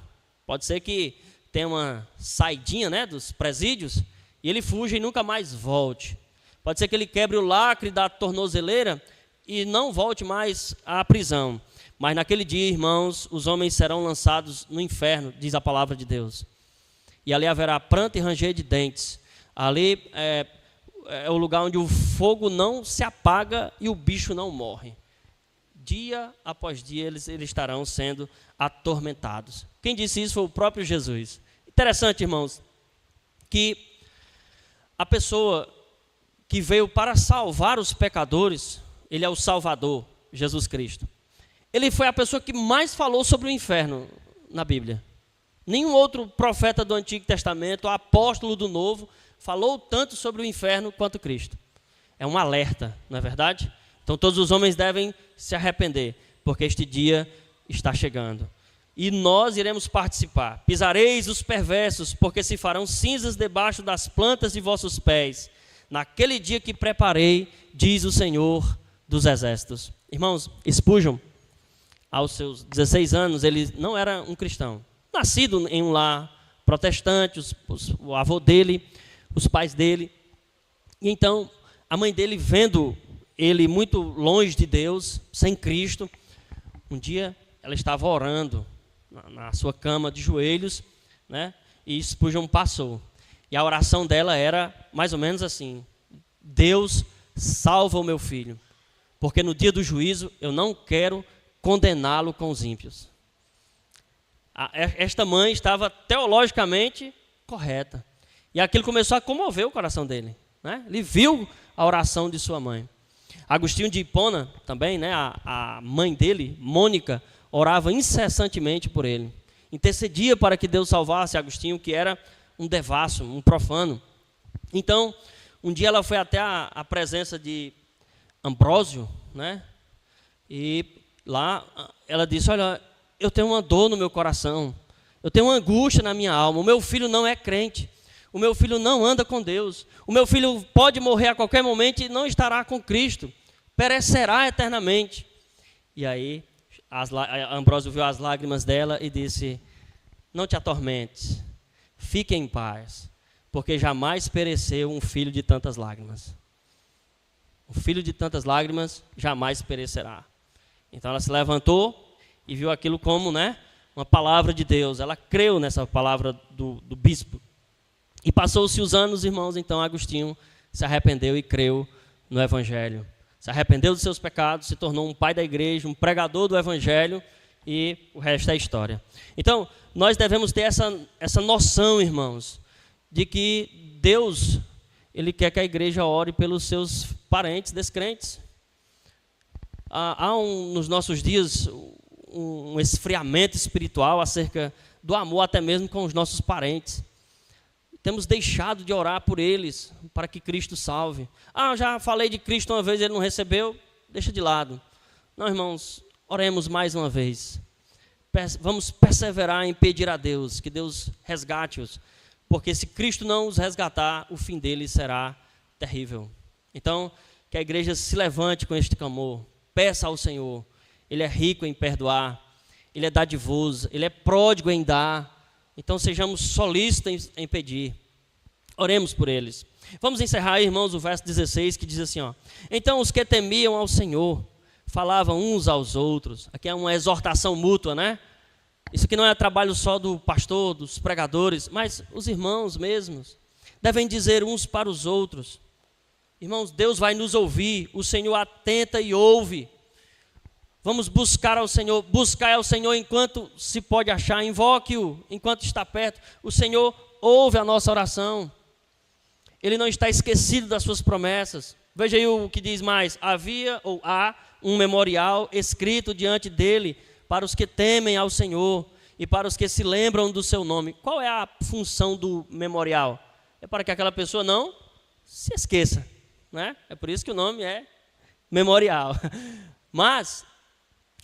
Pode ser que tenha uma saidinha, dos presídios, e ele fuja e nunca mais volte. Pode ser que ele quebre o lacre da tornozeleira e não volte mais à prisão. Mas naquele dia, irmãos, os homens serão lançados no inferno, diz a palavra de Deus. E ali haverá pranto e ranger de dentes. Ali é o lugar onde o fogo não se apaga e o bicho não morre. Dia após dia eles estarão sendo atormentados. Quem disse isso foi o próprio Jesus. Interessante, irmãos, que a pessoa que veio para salvar os pecadores, ele é o Salvador, Jesus Cristo. Ele foi a pessoa que mais falou sobre o inferno na Bíblia. Nenhum outro profeta do Antigo Testamento, apóstolo do Novo, falou tanto sobre o inferno quanto Cristo. É um alerta, não é verdade? Então todos os homens devem se arrepender, porque este dia está chegando. E nós iremos participar. Pisareis os perversos, porque se farão cinzas debaixo das plantas de vossos pés. Naquele dia que preparei, diz o Senhor dos Exércitos. Irmãos, Spurgeon, aos seus 16 anos, ele não era um cristão. Nascido em um lar protestante, o avô dele, os pais dele. E então, a mãe dele, vendo ele muito longe de Deus, sem Cristo, um dia ela estava orando na sua cama de joelhos, e Spurgeon passou. E a oração dela era mais ou menos assim: Deus, salva o meu filho, porque no dia do juízo eu não quero condená-lo com os ímpios. Esta mãe estava teologicamente correta. E aquilo começou a comover o coração dele. Ele viu a oração de sua mãe. Agostinho de Hipona também, a mãe dele, Mônica, orava incessantemente por ele. Intercedia para que Deus salvasse Agostinho, que era um devasso, um profano. Então, um dia ela foi até a presença de Ambrósio, e lá ela disse: olha, eu tenho uma dor no meu coração, eu tenho uma angústia na minha alma, o meu filho não é crente, o meu filho não anda com Deus, o meu filho pode morrer a qualquer momento e não estará com Cristo, perecerá eternamente. E aí, Ambrósio viu as lágrimas dela e disse: não te atormentes, fique em paz, porque jamais pereceu um filho de tantas lágrimas. O filho de tantas lágrimas jamais perecerá. Então ela se levantou e viu aquilo como, uma palavra de Deus. Ela creu nessa palavra do bispo. E passou-se os anos, irmãos, então Agostinho se arrependeu e creu no Evangelho. Se arrependeu dos seus pecados, se tornou um pai da igreja, um pregador do Evangelho, e o resto é história. Então, nós devemos ter essa noção, irmãos, de que Deus, Ele quer que a igreja ore pelos seus parentes descrentes. Há nos nossos dias um esfriamento espiritual acerca do amor até mesmo com os nossos parentes. temos deixado de orar por eles, para que Cristo salve. Ah, já falei de Cristo uma vez, ele não recebeu, deixa de lado. Não, irmãos, oremos mais uma vez. Vamos perseverar em pedir a Deus, que Deus resgate-os, porque se Cristo não os resgatar, o fim deles será terrível. Então, que a igreja se levante com este clamor, peça ao Senhor. Ele é rico em perdoar, Ele é dadivoso, Ele é pródigo em dar. Então sejamos solícitos em pedir. Oremos por eles. Vamos encerrar, irmãos, o verso 16, que diz assim, ó: então os que temiam ao Senhor falavam uns aos outros. Aqui é uma exortação mútua, né? Isso aqui não é trabalho só do pastor, dos pregadores, mas os irmãos mesmos devem dizer uns para os outros. Irmãos, Deus vai nos ouvir, o Senhor atenta e ouve. Vamos buscar ao Senhor enquanto se pode achar, invoque-o enquanto está perto. O Senhor ouve a nossa oração. Ele não está esquecido das suas promessas. Veja aí o que diz mais: havia ou há um memorial escrito diante dele para os que temem ao Senhor e para os que se lembram do seu nome. Qual é a função do memorial? É para que aquela pessoa não se esqueça, né? É por isso que o nome é memorial. Mas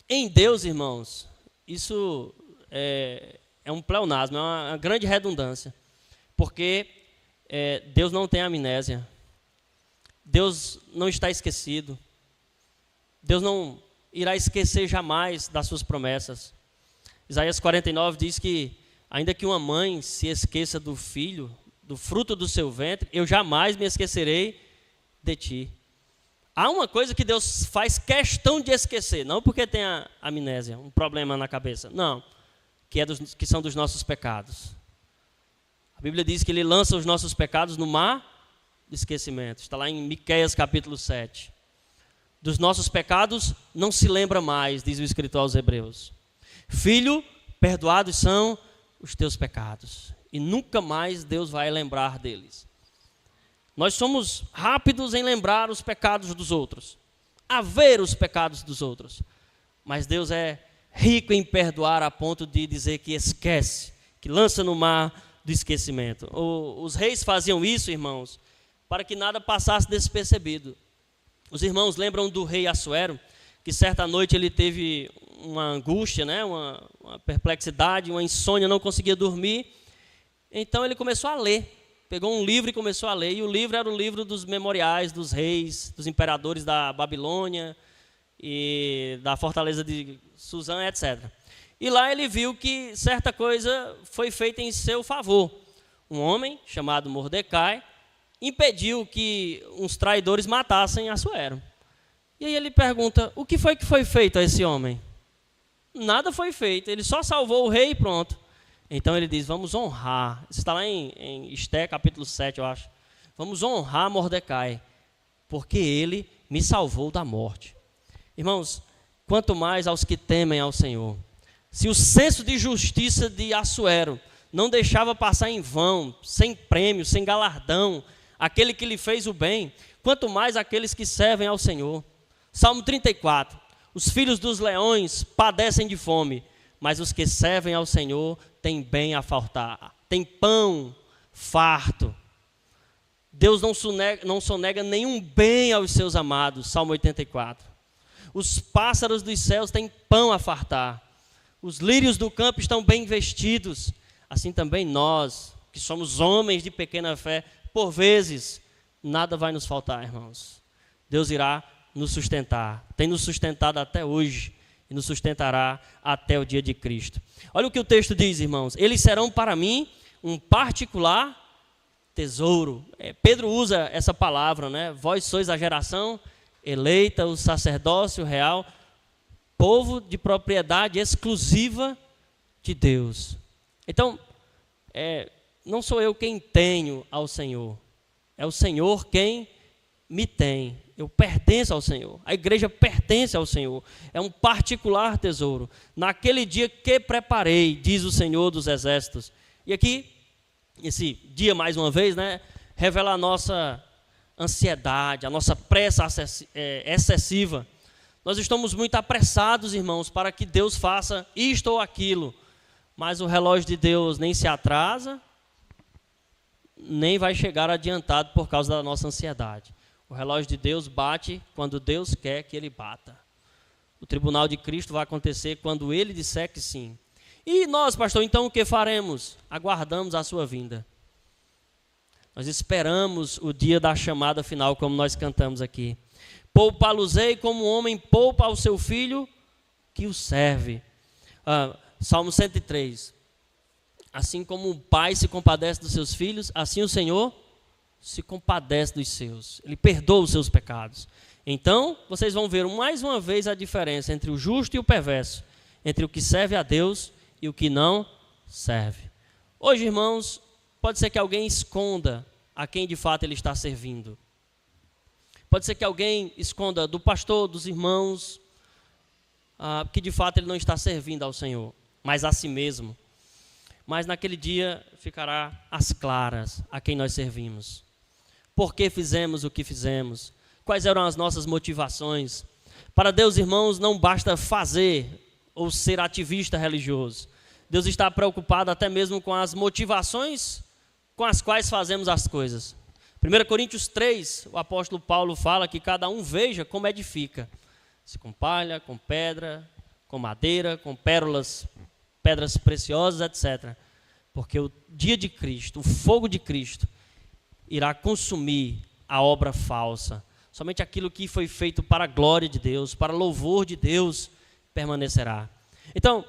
em Deus, irmãos, isso é um pleonasmo, é uma grande redundância, porque Deus não tem amnésia, Deus não está esquecido, Deus não irá esquecer jamais das suas promessas. Isaías 49 diz que, ainda que uma mãe se esqueça do filho, do fruto do seu ventre, eu jamais me esquecerei de ti. Há uma coisa que Deus faz questão de esquecer, não porque tem a amnésia, um problema na cabeça, não, que são dos nossos pecados. A Bíblia diz que Ele lança os nossos pecados no mar do esquecimento. Está lá em Miqueias capítulo 7. Dos nossos pecados não se lembra mais, diz o escritor aos Hebreus. Filho, perdoados são os teus pecados, e nunca mais Deus vai lembrar deles. Nós somos rápidos em lembrar os pecados dos outros, a ver os pecados dos outros. Mas Deus é rico em perdoar a ponto de dizer que esquece, que lança no mar do esquecimento. Os reis faziam isso, irmãos, para que nada passasse despercebido. Os irmãos lembram do rei Assuero, que certa noite ele teve uma angústia, né? uma perplexidade, uma insônia, não conseguia dormir. Então ele começou a ler. Pegou um livro e começou a ler, e o livro era o livro dos memoriais dos reis, dos imperadores da Babilônia e da fortaleza de Suzã, etc. E lá ele viu que certa coisa foi feita em seu favor. Um homem chamado Mordecai impediu que uns traidores matassem Assuero. E aí ele pergunta: o que foi feito a esse homem? Nada foi feito, ele só salvou o rei e pronto. Então ele diz: vamos honrar. Isso está lá em Esté, capítulo 7, eu acho. Vamos honrar Mordecai, porque ele me salvou da morte. Irmãos, quanto mais aos que temem ao Senhor. Se o senso de justiça de Assuero não deixava passar em vão, sem prêmio, sem galardão, aquele que lhe fez o bem, quanto mais aqueles que servem ao Senhor. Salmo 34. Os filhos dos leões padecem de fome, mas os que servem ao Senhor têm bem a faltar, têm pão farto. Deus não sonega nenhum bem aos seus amados, Salmo 84. Os pássaros dos céus têm pão a fartar, os lírios do campo estão bem vestidos. Assim também nós, que somos homens de pequena fé, por vezes, nada vai nos faltar, irmãos. Deus irá nos sustentar, tem nos sustentado até hoje, e nos sustentará até o dia de Cristo. Olha o que o texto diz, irmãos: eles serão para mim um particular tesouro. Pedro usa essa palavra, né? Vós sois a geração eleita, o sacerdócio real, povo de propriedade exclusiva de Deus. Então, não sou eu quem tenho ao Senhor, é o Senhor quem me tem. Eu pertenço ao Senhor, a igreja pertence ao Senhor, é um particular tesouro. Naquele dia que preparei, diz o Senhor dos Exércitos. E aqui, esse dia mais uma vez, né, revela a nossa ansiedade, a nossa pressa excessiva. Nós estamos muito apressados, irmãos, para que Deus faça isto ou aquilo, mas o relógio de Deus nem se atrasa, nem vai chegar adiantado por causa da nossa ansiedade. O relógio de Deus bate quando Deus quer que ele bata. O tribunal de Cristo vai acontecer quando ele disser que sim. E nós, pastor, então o que faremos? Aguardamos a sua vinda. Nós esperamos o dia da chamada final, como nós cantamos aqui. Poupa-los-ei como um homem poupa ao seu filho que o serve. Salmo 103. Assim como um pai se compadece dos seus filhos, assim o Senhor se compadece dos seus. Ele perdoa os seus pecados. Então, vocês vão ver mais uma vez a diferença entre o justo e o perverso, entre o que serve a Deus e o que não serve. Hoje, irmãos, pode ser que alguém esconda a quem de fato ele está servindo. Pode ser que alguém esconda do pastor, dos irmãos, que de fato ele não está servindo ao Senhor, mas a si mesmo. Mas naquele dia ficará às claras a quem nós servimos. Por que fizemos o que fizemos? Quais eram as nossas motivações? Para Deus, irmãos, não basta fazer ou ser ativista religioso. Deus está preocupado até mesmo com as motivações com as quais fazemos as coisas. 1 Coríntios 3, o apóstolo Paulo fala que cada um veja como edifica. Se com palha, com pedra, com madeira, com pérolas, pedras preciosas, etc. Porque o dia de Cristo, o fogo de Cristo, irá consumir a obra falsa. Somente aquilo que foi feito para a glória de Deus, para louvor de Deus, permanecerá. Então,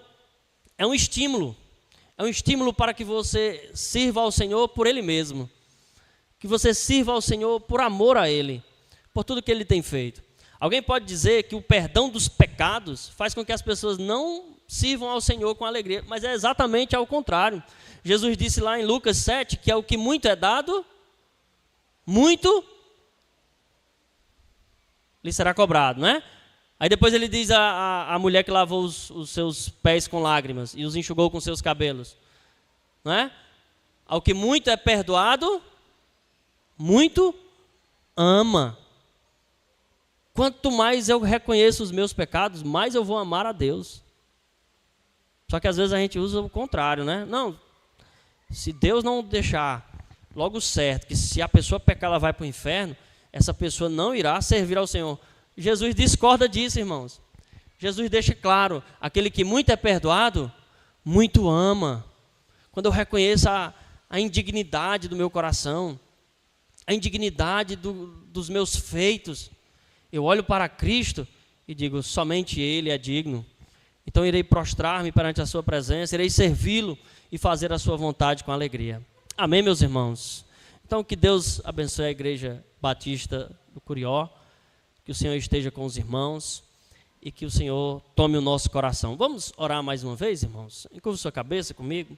é um estímulo para que você sirva ao Senhor por Ele mesmo. Que você sirva ao Senhor por amor a Ele, por tudo que Ele tem feito. Alguém pode dizer que o perdão dos pecados faz com que as pessoas não sirvam ao Senhor com alegria, mas é exatamente ao contrário. Jesus disse lá em Lucas 7 que é o que muito é dado, muito lhe será cobrado, não é? Aí depois ele diz a mulher que lavou os seus pés com lágrimas e os enxugou com seus cabelos, não é? Ao que muito é perdoado, muito ama. Quanto mais eu reconheço os meus pecados, mais eu vou amar a Deus. Só que às vezes a gente usa o contrário, né? Não, se Deus não deixar logo certo, que se a pessoa pecar ela vai para o inferno, essa pessoa não irá servir ao Senhor. Jesus discorda disso, irmãos. Jesus deixa claro, aquele que muito é perdoado, muito ama. Quando eu reconheço a indignidade do meu coração, a indignidade dos meus feitos, eu olho para Cristo e digo, somente Ele é digno. Então irei prostrar-me perante a sua presença, irei servi-lo e fazer a sua vontade com alegria. Amém, meus irmãos? Então que Deus abençoe a Igreja Batista do Curió, que o Senhor esteja com os irmãos e que o Senhor tome o nosso coração. Vamos orar mais uma vez, irmãos? Encurva sua cabeça comigo.